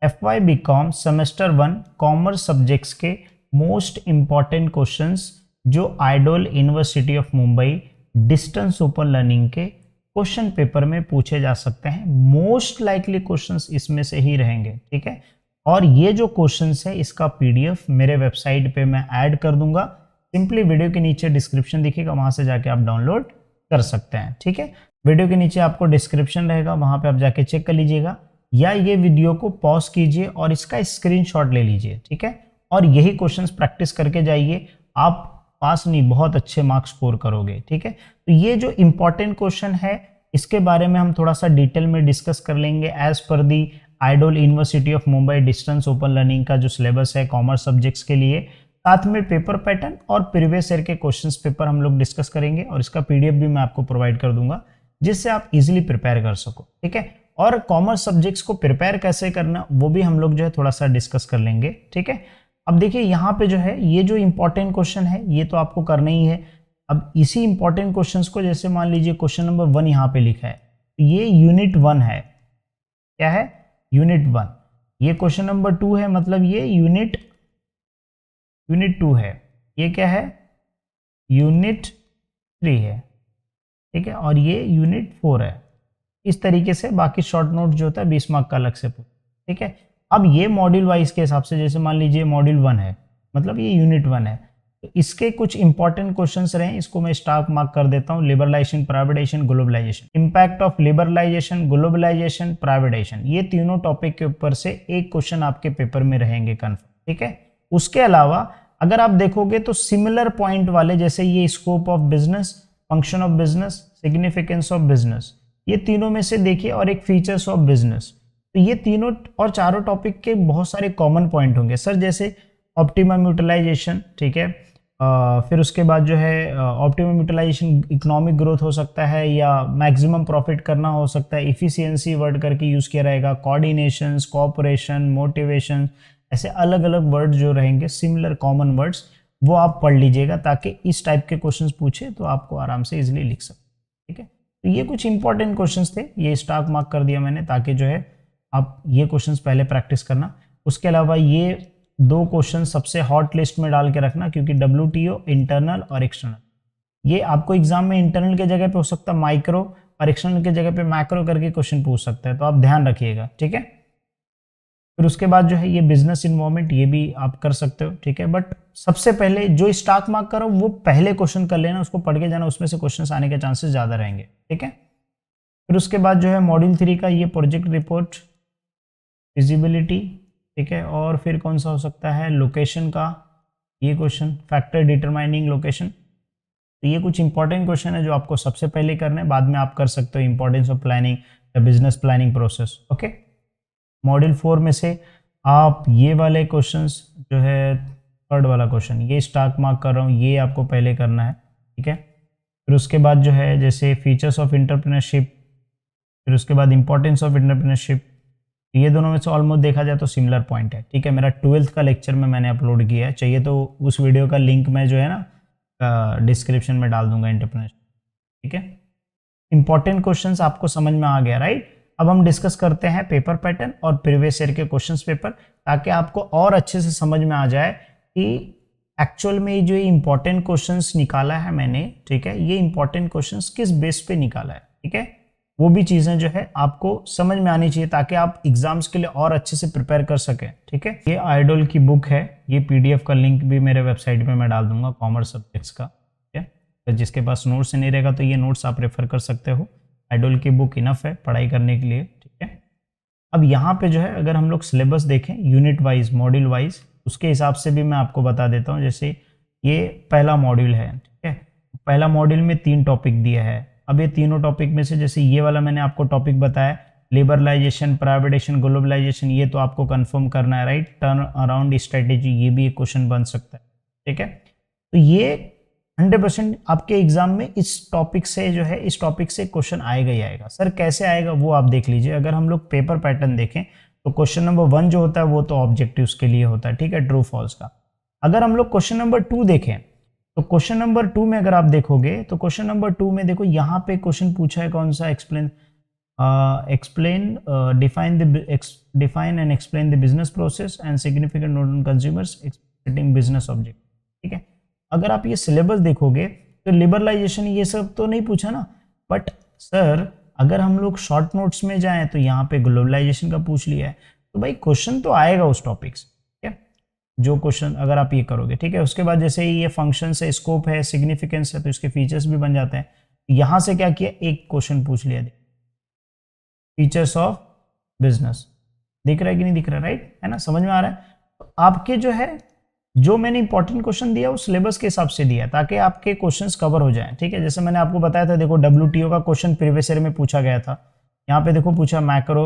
FYBCOM semester 1 commerce subjects के most important questions जो idol university of Mumbai distance open learning के question paper में पूछे जा सकते हैं। मोस्ट लाइकली क्वेश्चंस इसमें से ही रहेंगे, ठीक है। और ये जो क्वेश्चंस है इसका PDF मेरे वेबसाइट पे मैं ऐड कर दूंगा। सिंपली वीडियो के नीचे डिस्क्रिप्शन दिखेगा, वहां से जाके आप डाउनलोड कर सकते हैं, ठीक है। वीडियो के नीचे आपको डिस्क्रिप्शन रहेगा, वहां पे आप जाके चेक कर लीजिएगा, या ये वीडियो को पॉज कीजिए और इसका स्क्रीनशॉट ले लीजिए, ठीक है। और यही क्वेश्चंस प्रैक्टिस करके जाइए, आप पास नहीं बहुत अच्छे मार्क्स स्कोर करोगे, ठीक है। तो ये जो इंपॉर्टेंट क्वेश्चन है इसके बारे में हम थोड़ा सा डिटेल में डिस्कस कर लेंगे as per the IDOL university of Mumbai distance open learning का जो सिलेबस है कॉमर्स सब्जेक्ट्स के लिए, साथ में पेपर पैटर्न और प्रीवियस ईयर के क्वेश्चंस पेपर हम लोग डिस्कस करेंगे और इसका PDF भी मैं आपको प्रोवाइड कर दूंगा जिससे आप इजीली प्रिपेयर कर सको, ठीक है। और कॉमर्स सब्जेक्ट्स को प्रिपेयर कैसे करना वो भी हम लोग जो है थोड़ा सा डिस्कस कर लेंगे, ठीक है। अब देखिए यहाँ पे जो है ये जो इंपॉर्टेंट क्वेश्चन है ये तो आपको करना ही है। अब इसी इंपॉर्टेंट क्वेश्चंस को जैसे मान लीजिए क्वेश्चन नंबर 1 यहाँ पे लिखा है, ये यूनिट 1 है, क्या है, यूनिट 1। ये क्वेश्चन नंबर 2 है, मतलब ये यूनिट 2 है। ये क्या है, यूनिट 3 है, ठीक है। और ये यूनिट 4 है। इस तरीके से बाकी शॉर्ट नोट जो होता है 20 मार्क का अलग से, ठीक है। अब ये मॉड्यूल वाइज के हिसाब से जैसे मान लीजिए मॉड्यूल 1 है, मतलब ये यूनिट 1 है, तो इसके कुछ इंपॉर्टेंट क्वेश्चंस रहे, इसको मैं स्टार मार्क कर देता हूं। Liberalisation, privatisation, globalisation, impact of liberalisation, globalisation, privatisation, ये तीनों टॉपिक के ऊपर से एक क्वेश्चन आपके पेपर में रहेंगे कंफर्म, ठीक है। उसके अलावा अगर आप देखोगे तो सिमिलर पॉइंट वाले जैसे ये scope of business, function of business, significance of business, ये तीनों में से देखिए, और एक फीचर्स ऑफ बिजनेस, तो ये तीनों और चारों टॉपिक के बहुत सारे कॉमन पॉइंट होंगे सर, जैसे ऑप्टिमम यूटिलाइजेशन, ठीक है। फिर उसके बाद जो है ऑप्टिमम यूटिलाइजेशन इकोनॉमिक ग्रोथ हो सकता है या मैक्सिमम प्रॉफिट करना हो सकता है। इफिशियंसी वर्ड करके यूज किया रहेगा, कोऑर्डिनेशन, कोऑपरेशन, मोटिवेशन, ऐसे अलग अलग वर्ड जो रहेंगे सिमिलर कॉमन वर्ड्स, वो आप पढ़ लीजिएगा ताकि इस टाइप के क्वेश्चंस पूछे तो आपको आराम से इजीली लिख सकते, ठीक है। तो ये कुछ इंपॉर्टेंट क्वेश्चंस थे, ये स्टार मार्क कर दिया मैंने ताकि जो है आप ये क्वेश्चंस पहले प्रैक्टिस करना। उसके अलावा ये 2 क्वेश्चन सबसे हॉट लिस्ट में डाल के रखना, क्योंकि WTO इंटरनल और एक्सटर्नल, ये आपको एग्जाम में इंटरनल के जगह पे हो सकता है माइक्रो और एक्सटर्नल के जगह पे मैक्रो करके क्वेश्चन पूछ सकता है, तो आप ध्यान रखिएगा, ठीक है। फिर उसके बाद जो है ये बिजनेस इन्वायरमेंट, ये भी आप कर सकते हो, ठीक है। बट सबसे पहले जो स्टार मार्क करो वो पहले क्वेश्चन कर लेना, उसको पढ़ के जाना, उसमें से क्वेश्चन आने के चांसेस ज्यादा रहेंगे, ठीक है। फिर उसके बाद जो है मॉड्यूल 3 का ये प्रोजेक्ट रिपोर्ट, फिजिबिलिटी, ठीक है। और फिर कौन सा हो सकता है, लोकेशन का ये क्वेश्चन, फैक्टर डिटरमाइनिंग लोकेशन, तो ये कुछ इंपॉर्टेंट क्वेश्चन है जो आपको सबसे पहले करना है, बाद में आप कर सकते हो इंपॉर्टेंस ऑफ प्लानिंग या business planning process, okay. Module 4 में से आप ये वाले क्वेश्चंस जो है, थर्ड वाला क्वेश्चन, ये स्टार मार्क कर रहा हूँ, ये आपको पहले करना है, ठीक है। फिर उसके बाद जो है जैसे फीचर्स ऑफ एंटरप्रेन्योरशिप, फिर उसके बाद इंपॉर्टेंस ऑफ एंटरप्रेन्योरशिप, ये दोनों में से ऑलमोस्ट देखा जाए तो सिमिलर पॉइंट है, ठीक है। मेरा 12th का लेक्चर में मैंने अपलोड किया है, चाहिए तो उस वीडियो का लिंक मैं जो है ना डिस्क्रिप्शन में डाल दूंगा, एंटरप्रेन्योरशिप, ठीक है। इंपॉर्टेंट क्वेश्चंस आपको समझ में आ गया, राइट। अब हम डिस्कस करते हैं पेपर पैटर्न और प्रीवियस ईयर के क्वेश्चंस पेपर, ताकि आपको और अच्छे से समझ में आ जाए कि एक्चुअल में जो इंपॉर्टेंट क्वेश्चंस निकाला है मैंने, ठीक है, ये इंपॉर्टेंट क्वेश्चंस किस बेस पे निकाला है, ठीक है। वो भी चीजें जो है आपको समझ में आनी चाहिए ताकि आप एग्जाम्स के लिए और अच्छे से प्रिपेयर कर सकें, ठीक है। ये आइडोल की बुक है, ये PDF का लिंक भी मेरे वेबसाइट पे मैं डाल दूंगा कॉमर्स सब्जेक्ट्स का, ठीक है। तो जिसके पास नोट्स नहीं रहेगा तो ये नोट्स आप रेफर कर सकते हो, आइडोल की बुक इनफ है पढ़ाई करने के लिए, ठीक है। अब यहाँ पे जो है अगर हम लोग सिलेबस देखें यूनिट वाइज, मॉड्यूल वाइज, उसके हिसाब से भी मैं आपको बता देता हूँ। जैसे ये पहला मॉड्यूल है, ठीक है, पहला मॉड्यूल में 3 टॉपिक दिया है। अब ये तीनों टॉपिक में से जैसे ये वाला मैंने आपको टॉपिक बताया, लिबरलाइजेशन, प्राइवेटाइजेशन, ग्लोबलाइजेशन, ये तो आपको कंफर्म करना है, राइट। टर्न अराउंड स्ट्रेटेजी, ये भी एक क्वेश्चन बन सकता है, ठीक है। तो ये 100% आपके एग्जाम में इस टॉपिक से जो है, इस टॉपिक से क्वेश्चन आएगा ही आएगा। सर कैसे आएगा वो आप देख लीजिए। अगर हम लोग पेपर पैटर्न देखें तो क्वेश्चन नंबर 1 जो होता है वो तो ऑब्जेक्टिव्स के लिए होता है, ठीक है, ट्रू फॉल्स का। अगर हम लोग क्वेश्चन नंबर 2 देखें तो क्वेश्चन नंबर 2 में अगर आप देखोगे तो क्वेश्चन नंबर 2 में देखो यहाँ पे क्वेश्चन पूछा है कौन सा, explain explain, define and explain the business process and significant note on consumers expecting business object. ठीक है, अगर आप ये सिलेबस देखोगे तो लिबरलाइजेशन ये सब तो नहीं पूछा ना, बट सर अगर हम लोग शॉर्ट नोट्स में जाएं तो यहाँ पे ग्लोबलाइजेशन का पूछ लिया है, तो भाई क्वेश्चन तो आएगा उस टॉपिक से, ठीक है, जो क्वेश्चन अगर आप ये करोगे, ठीक है। उसके बाद जैसे ही ये फंक्शन है, स्कोप है, सिग्निफिकेंस है, तो इसके फीचर्स भी बन जाते हैं। यहां से क्या किया, एक क्वेश्चन पूछ लिया, फीचर्स ऑफ बिजनेस, दिख रहा है कि नहीं दिख रहा, राइट है ना, समझ में आ रहा है। तो आपके जो है, जो मैंने इंपॉर्टेंट क्वेश्चन दिया वो सिलेबस के हिसाब से दिया ताकि आपके क्वेश्चंस कवर हो जाएं, ठीक है। जैसे मैंने आपको बताया था, देखो WTO का क्वेश्चन प्रीवियस ईयर में पूछा गया था, यहाँ पे देखो पूछा macro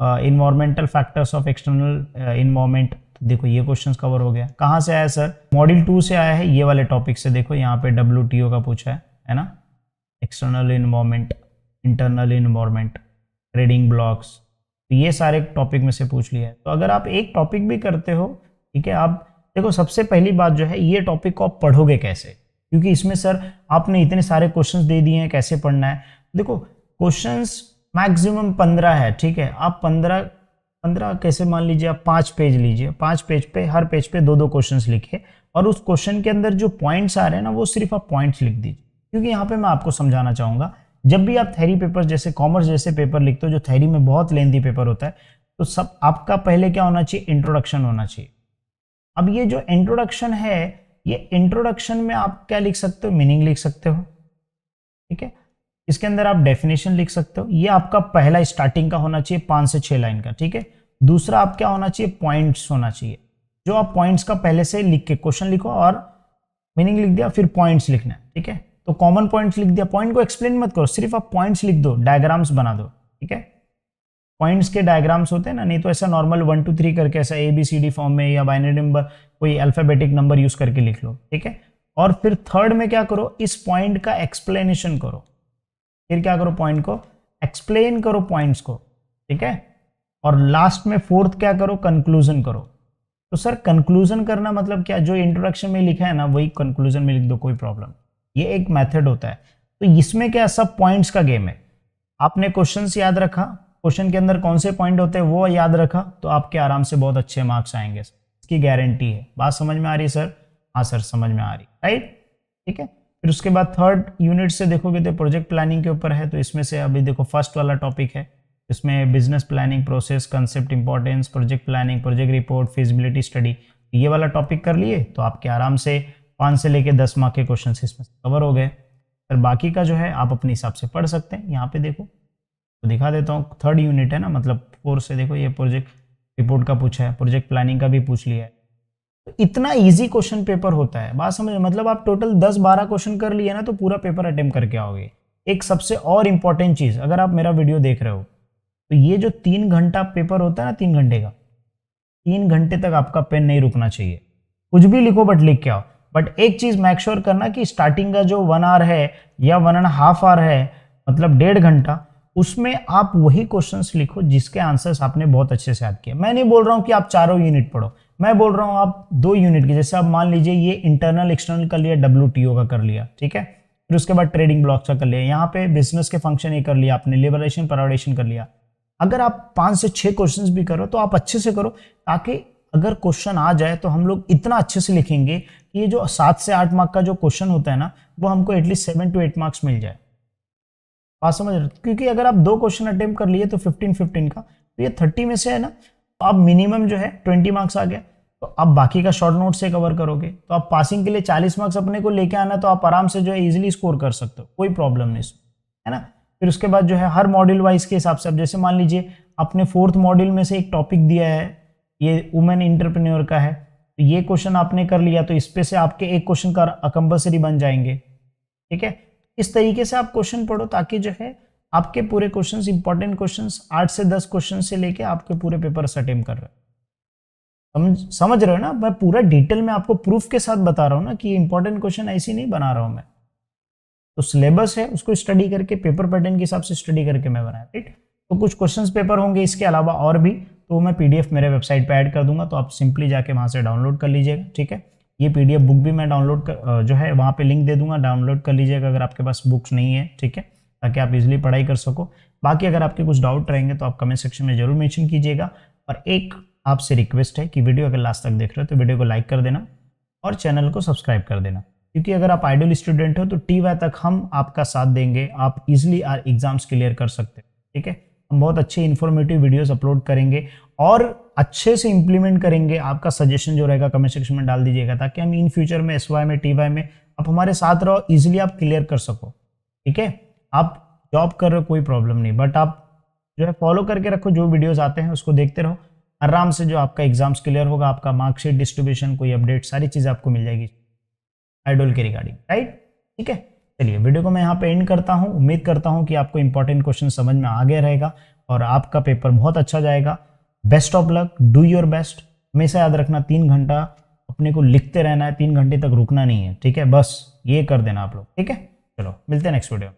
environmental factors of external environment, देखो ये क्वेश्चंस कवर हो गया। कहाँ से आया सर, मॉड्यूल 2 से आया है, ये वाले टॉपिक से। देखो यहाँ पे WTO का पूछा है ना, external environment, internal environment, trading blocks, तो ये सारे टॉपिक में से पूछ लिया है। तो अगर आप एक टॉपिक भी करते हो, ठीक है, आप देखो सबसे पहली बात जो है, ये टॉपिक को आप पढ़ोगे कैसे, क्योंकि इसमें सर आपने इतने सारे क्वेश्चंस दे दिए हैं, कैसे पढ़ना है। देखो क्वेश्चंस मैक्सिमम 15 है, ठीक है, आप 15 कैसे, मान लीजिए आप 5 पेज लीजिए, 5 पेज पे, हर पेज पे 2-2 क्वेश्चंस लिखिए, और उस क्वेश्चन के अंदर जो पॉइंट्स आ रहे हैं ना, वो सिर्फ आप पॉइंट्स लिख दीजिए। क्योंकि यहाँ पे मैं आपको समझाना चाहूंगा, जब भी आप थ्योरी पेपर जैसे कॉमर्स जैसे पेपर लिखते हो, जो थ्योरी में बहुत लेंथी पेपर होता है, तो सब आपका पहले क्या होना चाहिए, इंट्रोडक्शन होना चाहिए। अब ये जो इंट्रोडक्शन है, ये इंट्रोडक्शन में आप क्या लिख सकते हो, मीनिंग लिख सकते हो, ठीक है, इसके अंदर आप डेफिनेशन लिख सकते हो। ये आपका पहला स्टार्टिंग का होना चाहिए, 5 से 6 लाइन का, ठीक है। दूसरा आप क्या होना चाहिए, पॉइंट्स होना चाहिए, जो आप पॉइंट्स का पहले से लिख के क्वेश्चन लिखो और मीनिंग लिख दिया, फिर पॉइंट्स लिखना है, ठीक है। तो कॉमन पॉइंट्स लिख दिया, पॉइंट को एक्सप्लेन मत करो, सिर्फ आप पॉइंट्स लिख दो, डायग्राम्स बना दो, ठीक है। पॉइंट्स के डायग्राम्स होते हैं ना, नहीं तो ऐसा नॉर्मल 1 2 3 करके ऐसा ABCD फॉर्म में या बाइनरी नंबर कोई अल्फाबेटिक नंबर यूज करके लिख लो, ठीक है। और फिर थर्ड में क्या करो, इस पॉइंट का एक्सप्लेनेशन करो, फिर क्या करो, पॉइंट को एक्सप्लेन करो, पॉइंट्स को, ठीक है। और लास्ट में फोर्थ क्या करो, कंक्लूजन करो। तो सर कंक्लूजन करना मतलब क्या, जो इंट्रोडक्शन में लिखा है ना वही कंक्लूजन में लिख दो, कोई प्रॉब्लम, ये एक मेथड होता है। तो इसमें क्या, सब पॉइंट्स का गेम है। आपने क्वेश्चंस याद रखा, क्वेश्चन के अंदर कौन से पॉइंट होते हैं वो याद रखा, तो आपके आराम से बहुत अच्छे मार्क्स आएंगे, इसकी गारंटी है। बात समझ में आ रही है सर? हाँ सर समझ में आ रही, राइट, ठीक है। फिर उसके बाद थर्ड यूनिट से देखोगे तो प्रोजेक्ट प्लानिंग के ऊपर है। तो इसमें से अभी देखो फर्स्ट वाला टॉपिक है, इसमें business planning, process, concept, importance, project planning, project report, feasibility study, ये वाला टॉपिक कर लिए तो आपके आराम से 5 से लेके 10 मार्क के क्वेश्चन इसमें कवर हो गए। फिर बाकी का जो है आप अपने हिसाब से पढ़ सकते हैं। यहाँ पे देखो तो दिखा देता हूँ, थर्ड यूनिट है ना, मतलब 4 से देखो, ये प्रोजेक्ट रिपोर्ट का पूछा है, प्रोजेक्ट प्लानिंग का भी पूछ लिया है। तो इतना इजी क्वेश्चन पेपर होता है, बात समझ, मतलब आप टोटल 10-12 क्वेश्चन कर लिए ना तो पूरा पेपर अटेम्प्ट करके आओगे। एक सबसे और इंपॉर्टेंट चीज, अगर आप मेरा वीडियो देख रहे हो तो ये जो 3 घंटा पेपर होता है ना, 3 घंटे का, 3 घंटे तक आपका पेन नहीं रुकना चाहिए, कुछ भी लिखो बट लिख के आओ। बट एक चीज मेक श्योर करना कि स्टार्टिंग का जो 1 आवर है या 1.5 आवर है, मतलब 1.5 घंटा, उसमें आप वही क्वेश्चंस लिखो जिसके आंसर्स आपने बहुत अच्छे से याद किए। मैं नहीं बोल रहा हूं कि आप चारों यूनिट पढ़ो, मैं बोल रहा हूं आप 2 यूनिट की, जैसे आप मान लीजिए ये इंटरनल एक्सटर्नल कर लिया, WTO का कर लिया, ठीक है, फिर उसके बाद ट्रेडिंग ब्लॉक्स का कर लिया, यहाँ पे बिजनेस के फंक्शन ये कर लिया आपने, लिबरेशन प्राइवेटाइजेशन कर लिया। अगर आप 5 से 6 क्वेश्चन भी करो तो आप अच्छे से करो, ताकि अगर क्वेश्चन आ जाए तो हम लोग इतना अच्छे से लिखेंगे कि ये जो 7 से 8 मार्क का जो क्वेश्चन होता है ना, वो हमको एटलीस्ट 7 to 8 मार्क्स मिल जाए। बात समझ रहे, क्योंकि अगर आप 2 क्वेश्चन अटेम्प्ट कर लिए तो 15-15 का, तो ये 30 में से है ना, तो आप मिनिमम जो है 20 मार्क्स आ गया, तो आप बाकी का शॉर्ट नोट से कवर करोगे, तो आप पासिंग के लिए 40 मार्क्स अपने को लेके आना, तो आप आराम से जो है इजीली स्कोर कर सकते हो, कोई प्रॉब्लम नहीं है ना। फिर उसके बाद जो है हर मॉड्यूल वाइज के हिसाब से, अब जैसे मान लीजिए आपने 4th मॉड्यूल में से एक टॉपिक दिया है, ये वुमेन एंटरप्रेन्योर का है, तो ये क्वेश्चन आपने कर लिया, तो इस पे से आपके एक क्वेश्चन का कंपल्सरी बन जाएंगे, ठीक है। इस तरीके से आप क्वेश्चन पढ़ो, ताकि जो है आपके पूरे क्वेश्चंस, इंपॉर्टेंट क्वेश्चंस 8 से 10 क्वेश्चन से लेके आपके पूरे पेपर अटेम्प्ट कर रहे हो। समझ रहे हो ना, मैं पूरा डिटेल में आपको प्रूफ के साथ बता रहा हूँ ना कि इंपॉर्टेंट क्वेश्चन ऐसी नहीं बना रहा हूँ मैं। तो सिलेबस है उसको स्टडी करके, पेपर पैटर्न के हिसाब से स्टडी करके मैं बनाया, राइट। तो कुछ क्वेश्चंस पेपर होंगे इसके अलावा और भी, तो मैं PDF मेरे वेबसाइट पे ऐड कर दूंगा, तो आप सिंपली जाके वहां से डाउनलोड कर लीजिएगा, ठीक है। ये PDF बुक भी मैं डाउनलोड कर जो है वहाँ पे लिंक दे दूंगा, डाउनलोड कर लीजिएगा अगर आपके पास बुक्स नहीं है, ठीक है, ताकि आप इजिली पढ़ाई कर सको। बाकी अगर आपके कुछ डाउट रहेंगे तो आप कमेंट सेक्शन में जरूर मेंशन कीजिएगा। और एक आपसे रिक्वेस्ट है कि वीडियो अगर लास्ट तक देख रहे हो तो वीडियो को लाइक कर देना और चैनल को सब्सक्राइब कर देना, क्योंकि अगर आप आइडल स्टूडेंट हो तो TY तक हम आपका साथ देंगे, आप इजिली एग्जाम्स क्लियर कर सकते हैं। ठीक है, हम बहुत अच्छे इन्फॉर्मेटिव वीडियोस अपलोड करेंगे और अच्छे से इंप्लीमेंट करेंगे। आपका सजेशन जो रहेगा कमेंट सेक्शन में डाल दीजिएगा, ताकि हम इन फ्यूचर में SY में TY में आप हमारे साथ रहो, इजिली आप क्लियर कर सको। ठीक है, आप जॉब कर रहे हो कोई प्रॉब्लम नहीं, बट आप जो है फॉलो करके रखो, जो वीडियोस आते हैं उसको देखते रहो, आराम से जो आपका एग्जाम्स क्लियर होगा, आपका मार्कशीट डिस्ट्रीब्यूशन, कोई अपडेट, सारी चीज़ आपको मिल जाएगी आइडल के रिगार्डिंग, राइट। ठीक है, चलिए वीडियो को मैं यहाँ पे एंड करता हूँ। उम्मीद करता हूँ कि आपको इंपॉर्टेंट क्वेश्चन समझ में आ गया रहेगा और आपका पेपर बहुत अच्छा जाएगा। Best of luck, do your best. हमेशा याद रखना 3 घंटा अपने को लिखते रहना है, 3 घंटे तक रुकना नहीं है। ठीक है, बस ये कर देना आप लोग। ठीक है, चलो मिलते हैं नेक्स्ट वीडियो।